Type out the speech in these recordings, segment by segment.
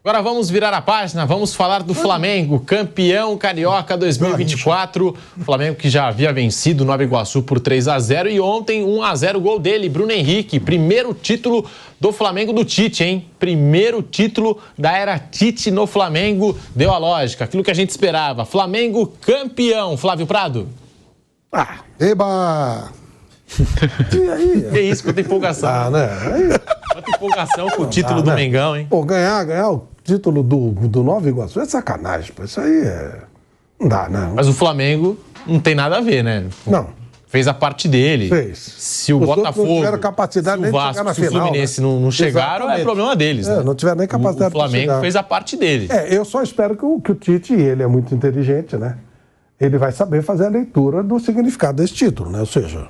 Agora vamos virar a página, vamos falar do Flamengo, campeão carioca 2024. O Flamengo que já havia vencido o Nova Iguaçu por 3-0 e ontem 1-0 gol dele, Bruno Henrique. Primeiro título do Flamengo do Tite, hein? Primeiro título da era Tite no Flamengo. Deu a lógica, aquilo que a gente esperava. Flamengo campeão. Flávio Prado. Eba! E aí? Que isso, quanta empolgação. né? Quanta empolgação com o título do Mengão, hein? Pô, ganhar o título do Nova Iguaçu é sacanagem, pô. Isso aí é... Não dá, né? Mas o Flamengo não tem nada a ver, né? Não. Fez a parte dele. Fez. Se o Os outros Botafogo, não tiveram capacidade se o nem de chegar Vasco, na se o final, Fluminense né? não chegaram, Exatamente. é problema deles. Né? Não tiveram nem capacidade O Flamengo de chegar. fez a parte dele. Eu só espero que o Tite, e ele é muito inteligente, né? Ele vai saber fazer a leitura do significado desse título, né? Ou seja,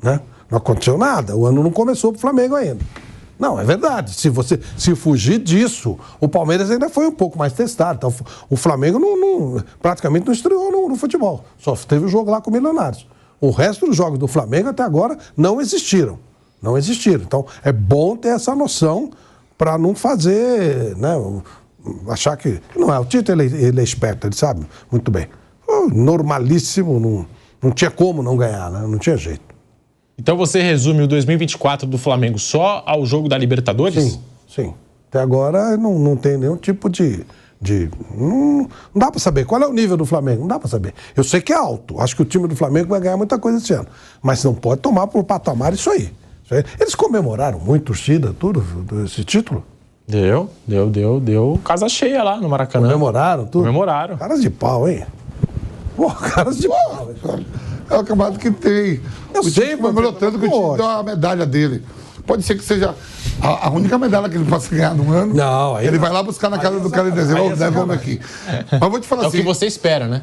né? Não aconteceu nada, o ano não começou pro Flamengo ainda. Não, é verdade. Se fugir disso, o Palmeiras ainda foi um pouco mais testado. Então, o Flamengo praticamente não estreou no futebol. Só teve o jogo lá com o Milionários. O resto dos jogos do Flamengo até agora não existiram. Não existiram. Então, é bom ter essa noção para não fazer, né? Achar que... Não é, o Tite ele é esperto, ele sabe muito bem. Normalíssimo, não tinha como não ganhar, né? Não tinha jeito. Então você resume o 2024 do Flamengo só ao jogo da Libertadores? Sim. Até agora não tem nenhum tipo de... Não dá para saber. Qual é o nível do Flamengo? Não dá para saber. Eu sei que é alto. Acho que o time do Flamengo vai ganhar muita coisa esse ano. Mas não pode tomar por patamar isso aí. Eles comemoraram muito, torcida, tudo, esse título. Deu casa cheia lá no Maracanã. Comemoraram tudo? Comemoraram. Caras de pau, hein? Pô, caras de pau. É o campeonato que tem. Eu sei, comemorou tanto que o time deu a medalha dele. Pode ser que seja a única medalha que ele possa ganhar no ano. Não, aí ele não. vai lá buscar na casa do cara em dezembro. Vamos aqui. Mas vou te falar É assim. o que você espera, né?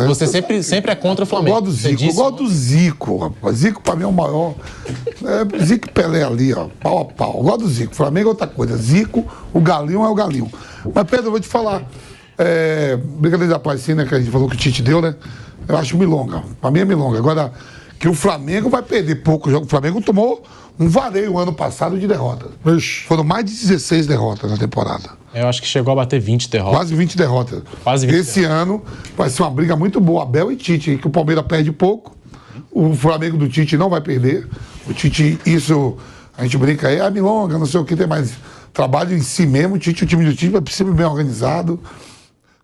Você sempre é contra o Flamengo. Eu gosto do Zico, rapaz. Zico pra mim é o maior. Zico e Pelé ali, ó, pau a pau. Eu gosto do Zico. Flamengo é outra coisa. Zico, o Galinho é o Galinho. Mas, Pedro, eu vou te falar. Brincadeira da paz, sim, né? Que a gente falou que o Tite deu, né? Eu acho milonga. Pra mim é milonga. Agora, que o Flamengo vai perder pouco jogo. O Flamengo tomou um vareio ano passado de derrotas. Foram mais de 16 derrotas na temporada. Eu acho que chegou a bater 20 derrotas. Quase 20 derrotas. Quase 20 Esse ano vai ser uma briga muito boa. Abel e Tite, que o Palmeiras perde pouco. O Flamengo do Tite não vai perder. O Tite, isso, a gente brinca aí, milonga, não sei o que, tem mais trabalho em si mesmo. O time do Tite vai sempre bem organizado.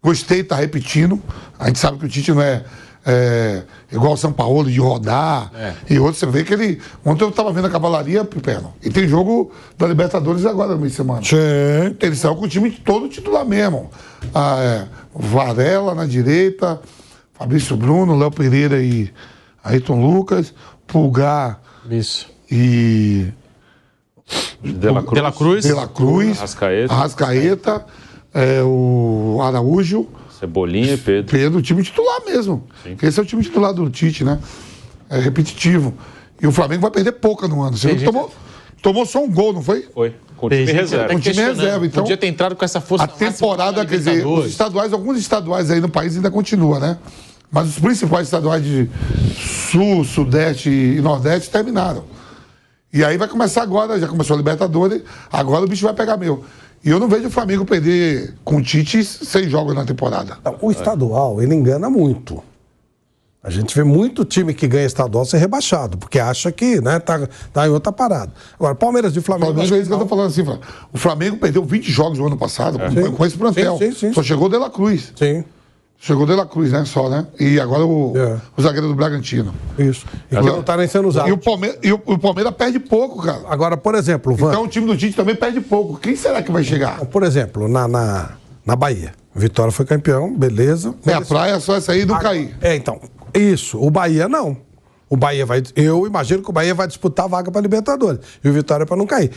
Gostei, tá repetindo. A gente sabe que o Tite não é igual o São Paulo, de rodar e outros. Você vê que ele... Ontem eu estava vendo a Cavalaria, Pipeno, e tem jogo da Libertadores agora no meio de semana. Sim. Eles saiu com o time todo titular mesmo. Varela na direita, Fabrício Bruno, Léo Pereira e Ayrton Lucas, Pulgar Isso. e... De La Cruz. Arrascaeta. O Araújo, Cebolinha e Pedro. o time titular mesmo. Sim. Esse é o time titular do Tite, né? É repetitivo. E o Flamengo vai perder pouca no ano. Você tomou só um gol, não foi? Foi. Com o time reserva. Com o time reserva. Então, podia ter entrado com essa força. a temporada, quer dizer, os estaduais, alguns estaduais aí no país ainda continua, né? Mas os principais estaduais de Sul, Sudeste e Nordeste terminaram. E aí vai começar agora, já começou a Libertadores, agora o bicho vai pegar meu. E eu não vejo o Flamengo perder com o Tite 6 jogos na temporada. O estadual, ele engana muito. A gente vê muito time que ganha estadual ser rebaixado, porque acha que, né, tá em outra parada. Agora, Palmeiras e Flamengo... Flamengo é isso que eu tô falando assim, o Flamengo perdeu 20 jogos no ano passado com esse plantel. Sim. Só chegou o De La Cruz. Sim. Chegou o De La Cruz, né, só, né? E agora o zagueiro do Bragantino. Isso. E que não tá nem sendo usado. E o Palmeiras perde pouco, cara. Agora, por exemplo, Então o time do Tite também perde pouco. Quem será que vai chegar? Por exemplo, na Bahia. Vitória foi campeão, beleza. Minha praia é só essa aí e não cair. Então, isso. O Bahia não. O Bahia vai... Eu imagino que o Bahia vai disputar a vaga para Libertadores. E o Vitória para não cair.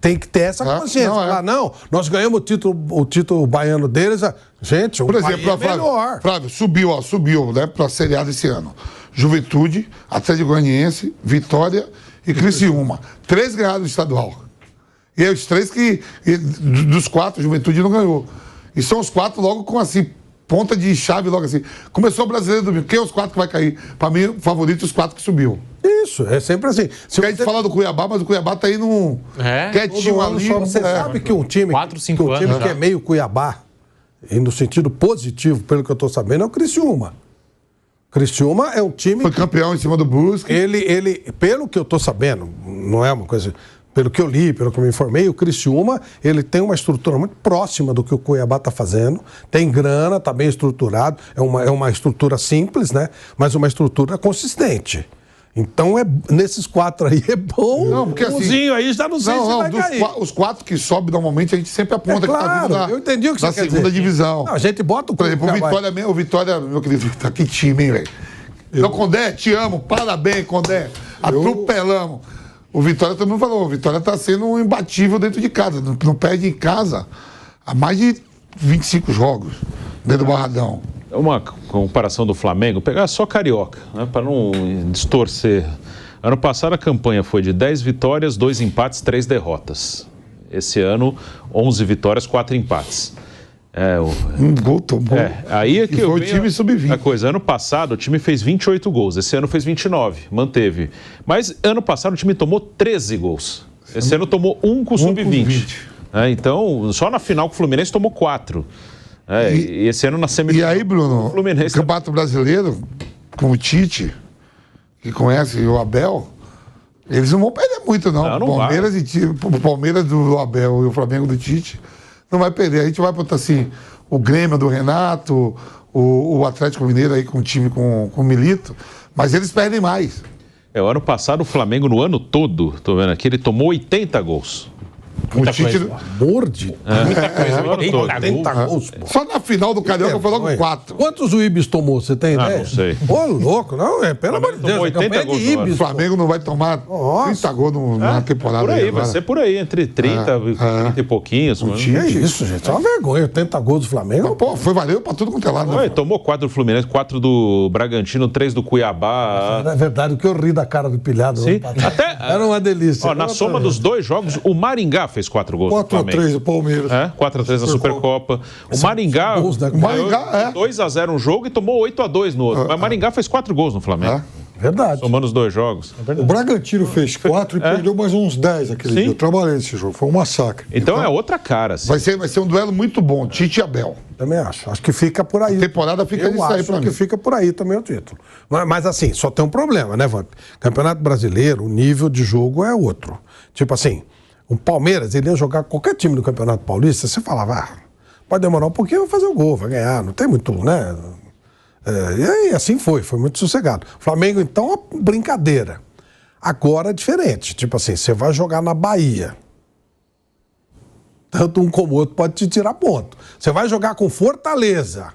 Tem que ter essa consciência. Não, nós ganhamos o título baiano deles. Gente, por exemplo, Bahia é melhor. Flávio, subiu, né, para a Série A desse ano. Juventude, Atlético Goianiense, Vitória e Criciúma. 3 ganharam o estadual. E aí os 3 dos 4, Juventude não ganhou. E são os 4 logo com, assim, ponta de chave logo assim. Começou o Brasileiro domingo. Quem é os 4 que vai cair? Para mim, o favorito, os 4 que subiu. Isso, é sempre assim. Se a gente falar do Cuiabá, mas o Cuiabá tá aí num quietinho ali. Você sabe que um time, 4, 5 anos que é meio Cuiabá, e no sentido positivo, pelo que eu estou sabendo, é o Criciúma. Criciúma é um time... Foi campeão em cima do Brusque. Ele, pelo que eu estou sabendo, não é uma coisa... Pelo que eu li, pelo que eu me informei, o Criciúma, ele tem uma estrutura muito próxima do que o Cuiabá está fazendo. Tem grana, está bem estruturado. É uma estrutura simples, né? Mas uma estrutura consistente. Então, nesses 4 aí é bom. Não, porque bonzinho aí já não sei se vai cair. Os 4 que sobem normalmente, a gente sempre aponta claro, que tá vindo eu entendi o que você quer dizer. segunda divisão. Não, a gente bota o Por exemplo, o Vitória, meu querido, tá que time, hein, velho? Então, Condé, te amo. Parabéns, Condé. Atropelamos. O Vitória também falou, o Vitória tá sendo um imbatível dentro de casa. Não perde em casa há mais de 25 jogos dentro do Barradão. Uma comparação do Flamengo, pegar só Carioca, né, para não distorcer. Ano passado a campanha foi de 10 vitórias, 2 empates, 3 derrotas. Esse ano, 11 vitórias, 4 empates. Um gol tomou. Aí é que foi o time sub-20. A coisa, ano passado o time fez 28 gols, esse ano fez 29, manteve. Mas ano passado o time tomou 13 gols. Esse ano tomou 1 com o sub-20. Então, só na final com o Fluminense tomou 4. E esse ano na semifinal. E aí, Bruno, o Campeonato Brasileiro, com o Tite, que conhece o Abel, eles não vão perder muito, não. Não O Palmeiras do Abel e o Flamengo do Tite não vai perder. A gente vai botar assim, o Grêmio do Renato, o Atlético Mineiro aí com o time com o Milito, mas eles perdem mais. O ano passado o Flamengo, no ano todo, tô vendo aqui, ele tomou 80 gols. Muita coisa. Amor de muita coisa. 80 gols, pô. Só na final do Carioca foi logo 4. Quantos o Ibis tomou? Você tem ideia? Não sei. Ô, louco, não, pelo amor de Deus, 80 gols de Ibis. O Flamengo não vai tomar 30 gols na temporada. Por aí, vai agora. ser por aí, entre 30 e pouquinhos. É isso, gente, é uma vergonha. 80 gols do Flamengo. Pô, valeu pra tudo quanto é lado. Né? Tomou 4 do Fluminense, 4 do Bragantino, 3 do Cuiabá. É verdade, o que eu ri da cara do Pilhado. Sim. Era uma delícia. Ó, na soma dos 2 jogos, o Maringá fez 4 gols. 4x3 o Palmeiras. 4x3 na Supercopa. O Maringá Maringá 2x0 um jogo e tomou 8x2 no outro. Mas Maringá fez 4 gols no Flamengo. Verdade. Somando os 2 jogos. O Bragantino fez 4 e perdeu mais uns 10 aquele dia. Eu trabalhei nesse jogo, foi um massacre. Então é outra cara. Assim. Vai ser um duelo muito bom, Tite e Abel. Também acho. Acho que fica por aí. A temporada fica nisso aí pra mim. Eu acho que fica por aí também o título. Mas assim, só tem um problema, né, Vamp? Campeonato Brasileiro, o nível de jogo é outro. Tipo assim, o Palmeiras, ele ia jogar qualquer time do Campeonato Paulista, você falava, pode demorar um pouquinho, vai fazer o gol, vai ganhar, não tem muito, né? E aí, assim foi muito sossegado. Flamengo, então, uma brincadeira. Agora é diferente. Tipo assim, você vai jogar na Bahia. Tanto um como o outro pode te tirar ponto. Você vai jogar com Fortaleza.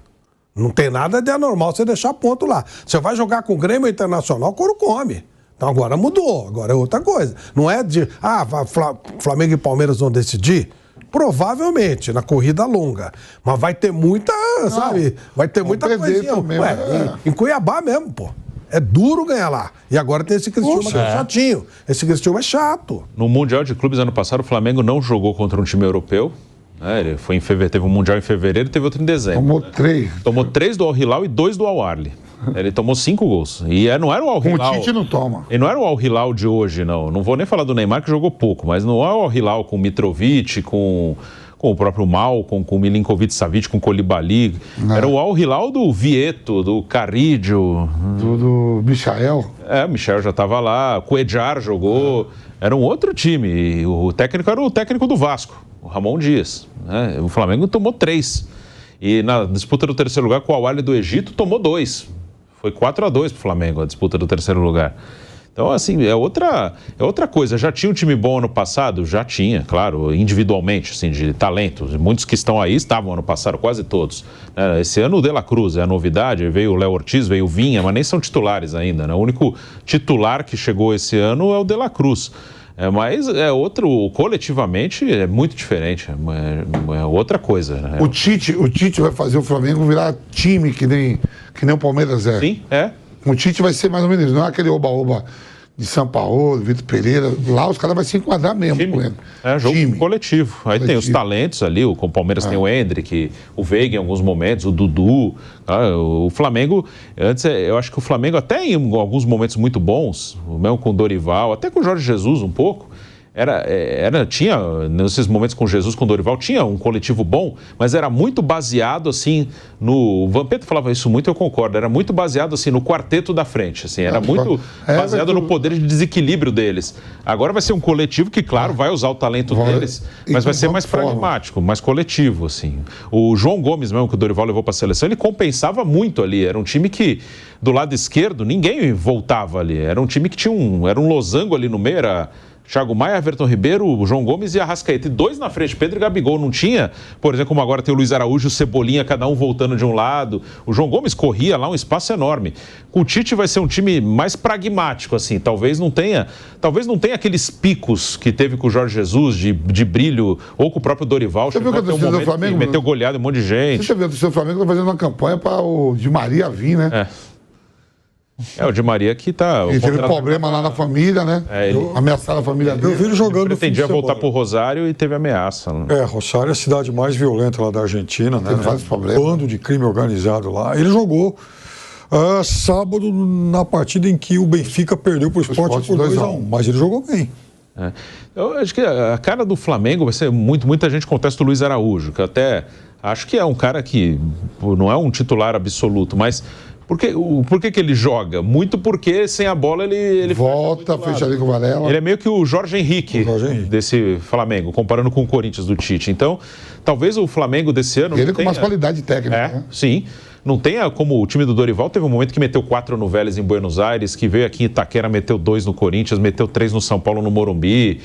Não tem nada de anormal você deixar ponto lá. Você vai jogar com o Grêmio Internacional, o couro come. Então agora mudou, agora é outra coisa. Não é de, Flamengo e Palmeiras vão decidir? Provavelmente, na corrida longa. Mas vai ter muita, sabe? Vai ter muita coisinha. Em Cuiabá mesmo, pô. É duro ganhar lá. E agora tem esse Criciúma que é chatinho. Esse Criciúma é chato. No Mundial de Clubes, ano passado, o Flamengo não jogou contra um time europeu. Ele foi em fevereiro, teve um Mundial em fevereiro e teve outro em dezembro. Tomou 3. Tomou 3 do Al Hilal e 2 do Al Ahly. Ele tomou 5 gols. E não era o Al Hilal. Com o Tite não toma. E não era o Al Hilal de hoje, não. Não vou nem falar do Neymar, que jogou pouco. Mas não é o Al Hilal com o Mitrovic, com o próprio Malcom, com o Milinkovic-Savic, com o Koulibaly. Era o Al Hilal do Vieto, do Carrillo. Do Michael. O Michel já estava lá. O Cuéllar jogou. Era um outro time. E o técnico era o técnico do Vasco, o Ramon Dias. O Flamengo tomou 3. E na disputa do terceiro lugar, com o Al Ahly do Egito, tomou 2. Foi 4x2 pro Flamengo a disputa do terceiro lugar. Então, assim, é outra coisa. Já tinha um time bom ano passado? Já tinha, claro, individualmente, assim, de talento. Muitos que estão aí estavam ano passado, quase todos. Esse ano o De La Cruz é a novidade, veio o Léo Ortiz, veio o Vinha, mas nem são titulares ainda, né? O único titular que chegou esse ano é o De La Cruz. Mas coletivamente é muito diferente, é outra coisa. Né? O Tite vai fazer o Flamengo virar time que nem o Palmeiras é. Sim, é. O Tite vai ser mais ou menos isso, não é aquele oba-oba de São Paulo, Vitor Pereira, lá os caras vão se enquadrar mesmo com ele. É jogo coletivo. Aí tem os talentos ali, o Palmeiras tem o Endrick, o Veiga em alguns momentos, o Dudu. O Flamengo, antes eu acho que o Flamengo até em alguns momentos muito bons, mesmo com o Dorival, até com o Jorge Jesus um pouco, tinha, nesses momentos com Jesus, com o Dorival, tinha um coletivo bom, mas era muito baseado, assim, no... O Vampeta falava isso muito, eu concordo, era muito baseado, assim, no quarteto da frente, assim, era muito baseado no poder de desequilíbrio deles. Agora vai ser um coletivo que, claro, vai usar o talento deles, mas vai ser mais pragmático, mais coletivo, assim. O João Gomes mesmo, que o Dorival levou para a seleção, ele compensava muito ali, era um time que, do lado esquerdo, ninguém voltava ali, era um time que tinha era um losango ali no meio, era... Thiago Maia, Everton Ribeiro, o João Gomes e Arrascaeta. E dois na frente, Pedro e Gabigol. Não tinha, por exemplo, como agora tem o Luiz Araújo e o Cebolinha, cada um voltando de um lado. O João Gomes corria lá um espaço enorme. Com o Tite vai ser um time mais pragmático, assim. Talvez não tenha aqueles picos que teve com o Jorge Jesus de brilho, ou com o próprio Dorival. Você viu que do Flamengo meteu goleada um monte de gente. Você viu que o Flamengo está fazendo uma campanha para o Di Maria vir, né? O Di Maria que tá... Ele teve problema lá na família, né? Ameaçaram a família dele. Eu vi ele jogando. Ele pretendia voltar pro Rosário e teve ameaça. Né? Rosário é a cidade mais violenta lá da Argentina, né? Tem vários problemas. Bando de crime organizado lá. Ele jogou sábado na partida em que o Benfica perdeu pro Sport por 2-1. Mas ele jogou bem. Eu acho que a cara do Flamengo vai ser muita gente contesta o Luiz Araújo, que até acho que é um cara que não é um titular absoluto, mas por que ele joga? Muito porque sem a bola ele volta, fecha ali com o Varela. Ele é meio que o Jorge Henrique desse Flamengo, comparando com o Corinthians do Tite. Então, talvez o Flamengo desse ano... Ele com mais qualidade técnica, né? Sim. Não tenha como o time do Dorival, teve um momento que meteu 4 no Vélez em Buenos Aires, que veio aqui em Itaquera, meteu 2 no Corinthians, meteu 3 no São Paulo, no Morumbi.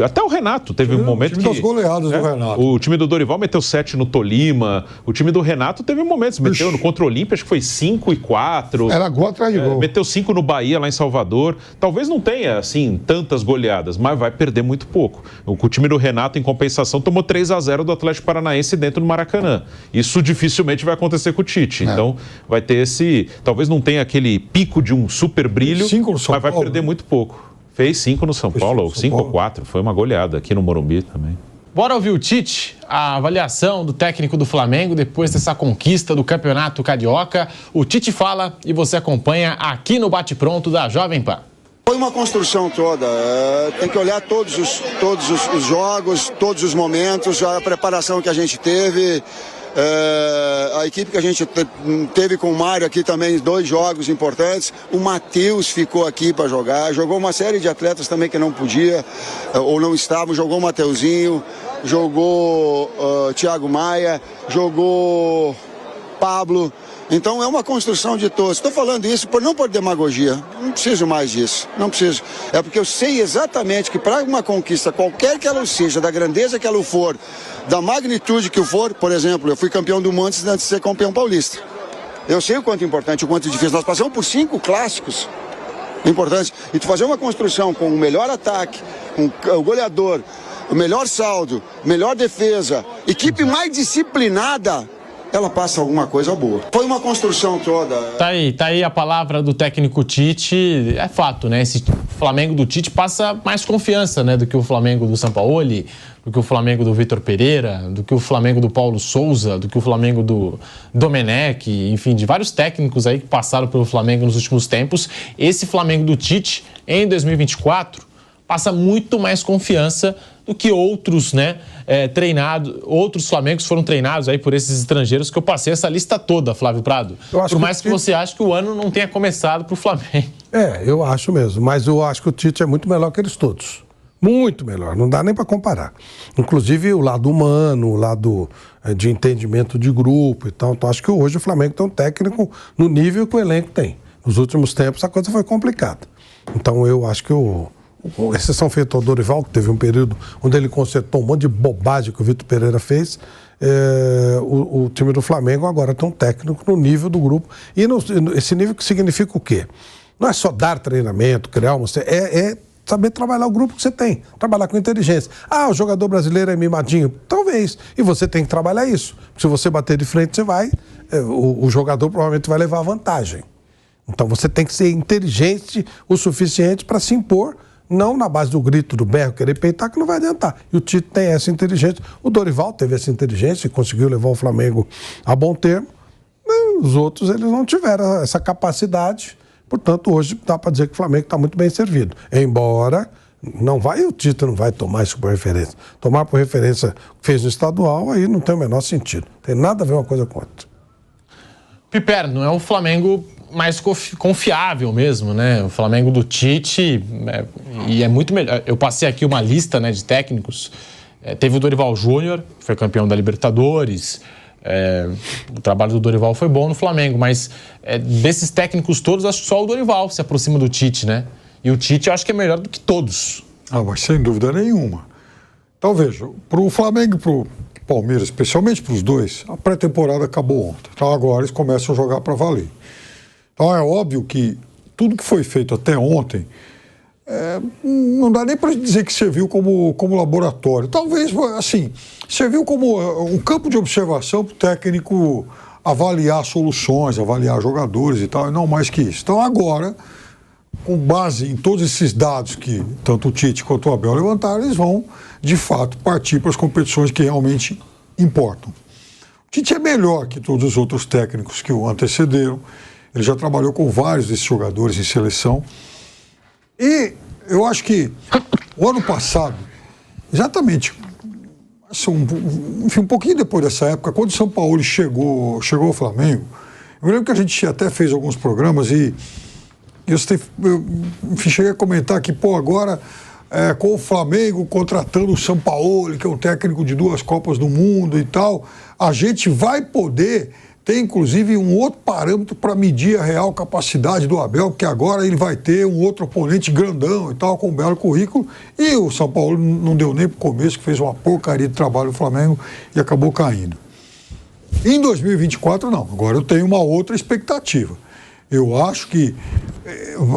Até o Renato teve um momento que... O time das goleadas do Renato. O time do Dorival meteu 7 no Tolima. O time do Renato teve momentos. Meteu contra o Olímpia, acho que foi 5 e 4. Era gol atrás de gol. Meteu 5 no Bahia, lá em Salvador. Talvez não tenha, assim, tantas goleadas, mas vai perder muito pouco. O time do Renato, em compensação, tomou 3-0 do Atlético Paranaense dentro do Maracanã. Isso dificilmente vai acontecer com o Tite. Então, vai ter esse... Talvez não tenha aquele pico de um super brilho, mas vai perder muito pouco. Fez 5 no São Paulo, ou 5 ou 4. Foi uma goleada aqui no Morumbi também. Bora ouvir o Tite, a avaliação do técnico do Flamengo depois dessa conquista do Campeonato Carioca. O Tite fala e você acompanha aqui no Bate-Pronto da Jovem Pan. Foi uma construção toda, tem que olhar todos os jogos, todos os momentos, a preparação que a gente teve. A equipe que a gente teve com o Mário aqui também, 2 jogos importantes. O Matheus ficou aqui para jogar, jogou uma série de atletas também que não podia ou não estavam, jogou o Mateuzinho, jogou Thiago Maia, jogou Pablo. Então é uma construção de todos. Estou falando isso não por demagogia, não preciso mais disso, não preciso. É porque eu sei exatamente que para uma conquista, qualquer que ela seja, da grandeza que ela for, da magnitude que for, por exemplo, eu fui campeão do mundo antes de ser campeão paulista. Eu sei o quanto é importante, o quanto é difícil. Nós passamos por 5 clássicos importantes. E tu fazer uma construção com o melhor ataque, com o goleador, o melhor saldo, melhor defesa, equipe mais disciplinada, ela passa alguma coisa boa. Foi uma construção toda. Tá aí a palavra do técnico Tite. É fato, né? Esse Flamengo do Tite passa mais confiança, né? Do que o Flamengo do Sampaoli, do que o Flamengo do Vitor Pereira, do que o Flamengo do Paulo Souza, do que o Flamengo do Domenech, enfim, de vários técnicos aí que passaram pelo Flamengo nos últimos tempos. Esse Flamengo do Tite, em 2024, passa muito mais confiança do que outros, né, outros Flamengos foram treinados aí por esses estrangeiros, que eu passei essa lista toda, Flávio Prado. Por mais que você ache que o ano não tenha começado para o Flamengo. Eu acho mesmo, mas eu acho que o Tite é muito melhor que eles todos. Muito melhor, não dá nem para comparar. Inclusive o lado humano, o lado de entendimento de grupo e tal. Então acho que hoje o Flamengo tem um técnico no nível que o elenco tem. Nos últimos tempos a coisa foi complicada. Então eu acho que exceção feita ao Dorival, que teve um período onde ele consertou um monte de bobagem que o Vitor Pereira fez, o time do Flamengo agora tem um técnico no nível do grupo. E esse nível que significa o quê? Não é só dar treinamento, criar é saber trabalhar o grupo que você tem, trabalhar com inteligência. O jogador brasileiro é mimadinho? Talvez. E você tem que trabalhar isso. Se você bater de frente, você vai, o jogador provavelmente vai levar vantagem. Então você tem que ser inteligente o suficiente para se impor, não na base do grito, do berro, querer peitar, que não vai adiantar. E o Tite tem essa inteligência. O Dorival teve essa inteligência e conseguiu levar o Flamengo a bom termo. E os outros, eles não tiveram essa capacidade. Portanto, hoje dá para dizer que o Flamengo está muito bem servido. Embora o Tite não vai tomar isso por referência. Tomar por referência o que fez no estadual, aí não tem o menor sentido. Tem nada a ver uma coisa com outra. Piperno, não é um Flamengo mais confiável mesmo, né? O Flamengo do Tite e é muito melhor. Eu passei aqui uma lista, né, de técnicos. Teve o Dorival Júnior, que foi campeão da Libertadores. O trabalho do Dorival foi bom no Flamengo, mas desses técnicos todos, acho que só o Dorival se aproxima do Tite, né? E o Tite eu acho que é melhor do que todos. Mas sem dúvida nenhuma. Então veja, para o Flamengo e para o Palmeiras, especialmente para os dois, a pré-temporada acabou ontem. Então agora eles começam a jogar para valer. Então é óbvio que tudo que foi feito até ontem não dá nem para dizer que serviu como laboratório. Talvez, assim, serviu como um campo de observação para o técnico avaliar soluções, avaliar jogadores e tal, e não mais que isso. Então agora, com base em todos esses dados que tanto o Tite quanto o Abel levantaram, eles vão, de fato, partir para as competições que realmente importam. O Tite é melhor que todos os outros técnicos que o antecederam. Ele já trabalhou com vários desses jogadores em seleção. E eu acho que o ano passado, exatamente, assim, um pouquinho depois dessa época, quando o São Paulo chegou ao Flamengo, eu lembro que a gente até fez alguns programas e eu cheguei a comentar que, agora com o Flamengo contratando o São Paulo, que é um técnico de 2 Copas do Mundo e tal, a gente vai poder ter, inclusive, um outro parâmetro para medir a real capacidade do Abel, porque agora ele vai ter um outro oponente grandão e tal, com um belo currículo, e o São Paulo não deu nem pro começo, que fez uma porcaria de trabalho no Flamengo e acabou caindo. Em 2024, não. Agora eu tenho uma outra expectativa. Eu acho que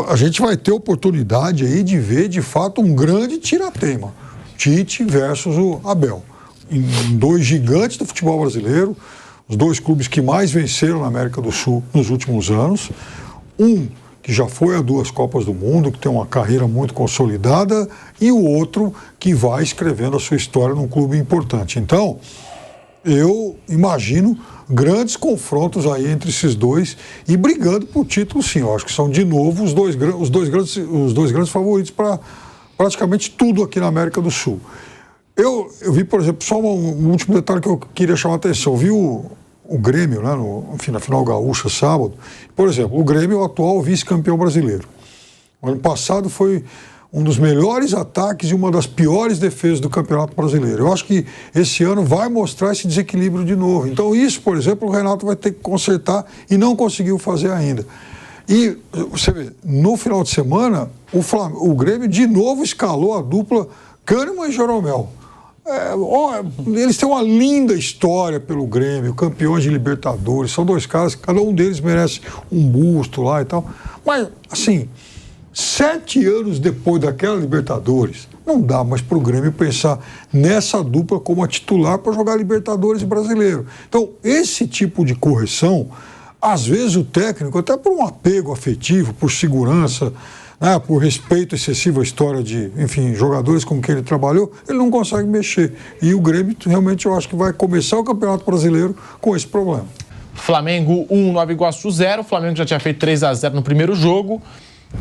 a gente vai ter oportunidade aí de ver, de fato, um grande tirateima. Tite versus o Abel. Em 2 gigantes do futebol brasileiro, os 2 clubes que mais venceram na América do Sul nos últimos anos. Um que já foi a 2 Copas do Mundo, que tem uma carreira muito consolidada, e o outro que vai escrevendo a sua história num clube importante. Então, eu imagino grandes confrontos aí entre esses dois e brigando por título, sim. Eu acho que são, de novo, os dois grandes favoritos para praticamente tudo aqui na América do Sul. Eu vi, por exemplo, só um último detalhe que eu queria chamar a atenção. Eu vi o Grêmio, né, na final gaúcha, sábado. Por exemplo, o Grêmio é o atual vice-campeão brasileiro. O ano passado foi um dos melhores ataques e uma das piores defesas do Campeonato Brasileiro. Eu acho que esse ano vai mostrar esse desequilíbrio de novo. Então isso, por exemplo, o Renato vai ter que consertar e não conseguiu fazer ainda. E você vê, no final de semana, o Grêmio de novo escalou a dupla Kahneman e Jeromel. Eles têm uma linda história pelo Grêmio, campeões de Libertadores, são 2 caras, cada um deles merece um busto lá e tal. Mas, assim, 7 anos depois daquela Libertadores, não dá mais para o Grêmio pensar nessa dupla como a titular para jogar Libertadores e Brasileiro. Então, esse tipo de correção, às vezes o técnico, até por um apego afetivo, por segurança, né, por respeito excessivo à história de, enfim, jogadores com quem ele trabalhou, ele não consegue mexer. E o Grêmio, realmente, eu acho que vai começar o Campeonato Brasileiro com esse problema. Flamengo 1, Nova Iguaçu 0. O Flamengo já tinha feito 3-0 no primeiro jogo.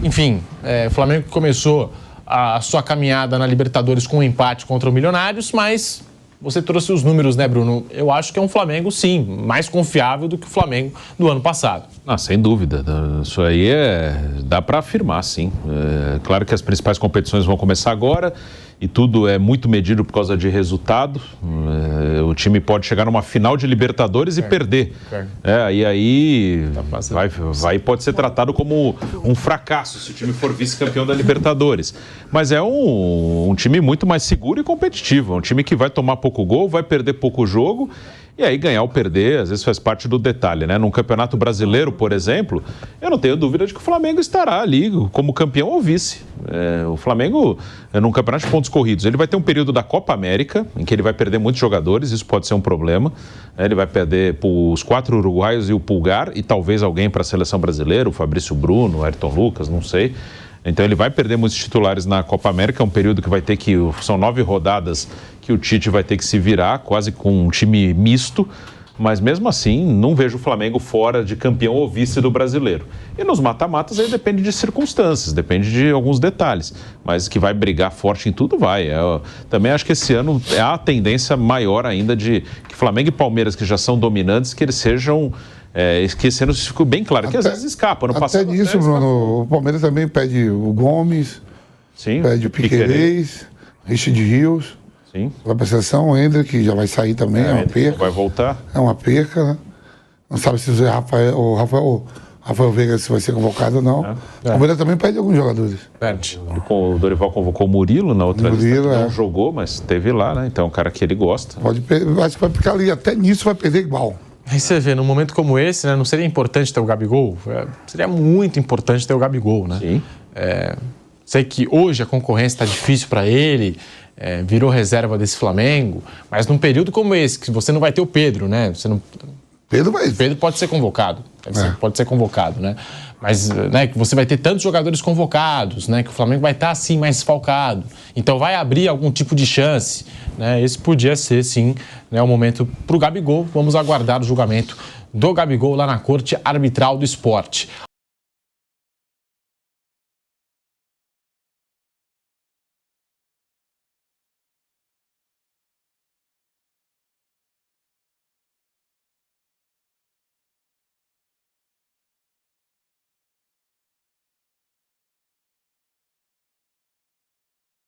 Enfim, o Flamengo começou a sua caminhada na Libertadores com um empate contra o Milionários, mas você trouxe os números, né, Bruno? Eu acho que é um Flamengo, sim, mais confiável do que o Flamengo do ano passado. Sem dúvida. Isso aí dá para afirmar, sim. Claro que as principais competições vão começar agora e tudo é muito medido por causa de resultado. O time pode chegar numa final de Libertadores e perder. E aí pode ser tratado como um fracasso se o time for vice-campeão da Libertadores. Mas é um time muito mais seguro e competitivo. É um time que vai tomar pouco gol, vai perder pouco jogo E aí ganhar ou perder, às vezes faz parte do detalhe, né? Num campeonato brasileiro, por exemplo, eu não tenho dúvida de que o Flamengo estará ali como campeão ou vice. O Flamengo, num campeonato de pontos corridos, ele vai ter um período da Copa América, em que ele vai perder muitos jogadores, isso pode ser um problema. Ele vai perder os 4 uruguaios e o Pulgar, e talvez alguém para a seleção brasileira, o Fabrício Bruno, o Ayrton Lucas, não sei. Então ele vai perder muitos titulares na Copa América, é um período que vai ter que... São 9 rodadas que o Tite vai ter que se virar, quase com um time misto, mas mesmo assim não vejo o Flamengo fora de campeão ou vice do brasileiro. E nos mata-matas aí depende de circunstâncias, depende de alguns detalhes, mas que vai brigar forte em tudo vai. Também acho que esse ano é a tendência maior ainda de que Flamengo e Palmeiras, que já são dominantes, que eles sejam... esquecendo, isso ficou bem claro, que às vezes escapa. No passado, até nisso, Bruno, o Palmeiras também pede o Gomes, sim, pede o Piquerez, Richard Rios, sim. Vai para a seleção, o Ender, que já vai sair também, é uma perca. Vai voltar. É uma perca, né? Não sabe se o Rafael Veiga se vai ser convocado ou não. O Palmeiras também pede alguns jogadores. Perde. O Dorival convocou o Murilo na outra Murilo, lista, não jogou, mas teve lá, né? Então é um cara que ele gosta. Acho que vai ficar ali, até nisso vai perder igual. Aí você vê, num momento como esse, né, não seria importante ter o Gabigol? Seria muito importante ter o Gabigol, né? Sim. Sei que hoje a concorrência está difícil para ele, virou reserva desse Flamengo, mas num período como esse, que você não vai ter o Pedro, né? Pedro pode ser convocado, pode ser convocado, né? Mas né, que você vai ter tantos jogadores convocados, né? Que o Flamengo vai estar assim mais desfalcado. Então vai abrir algum tipo de chance, né? Esse podia ser, sim, né, o momento para o Gabigol. Vamos aguardar o julgamento do Gabigol lá na Corte Arbitral do Esporte.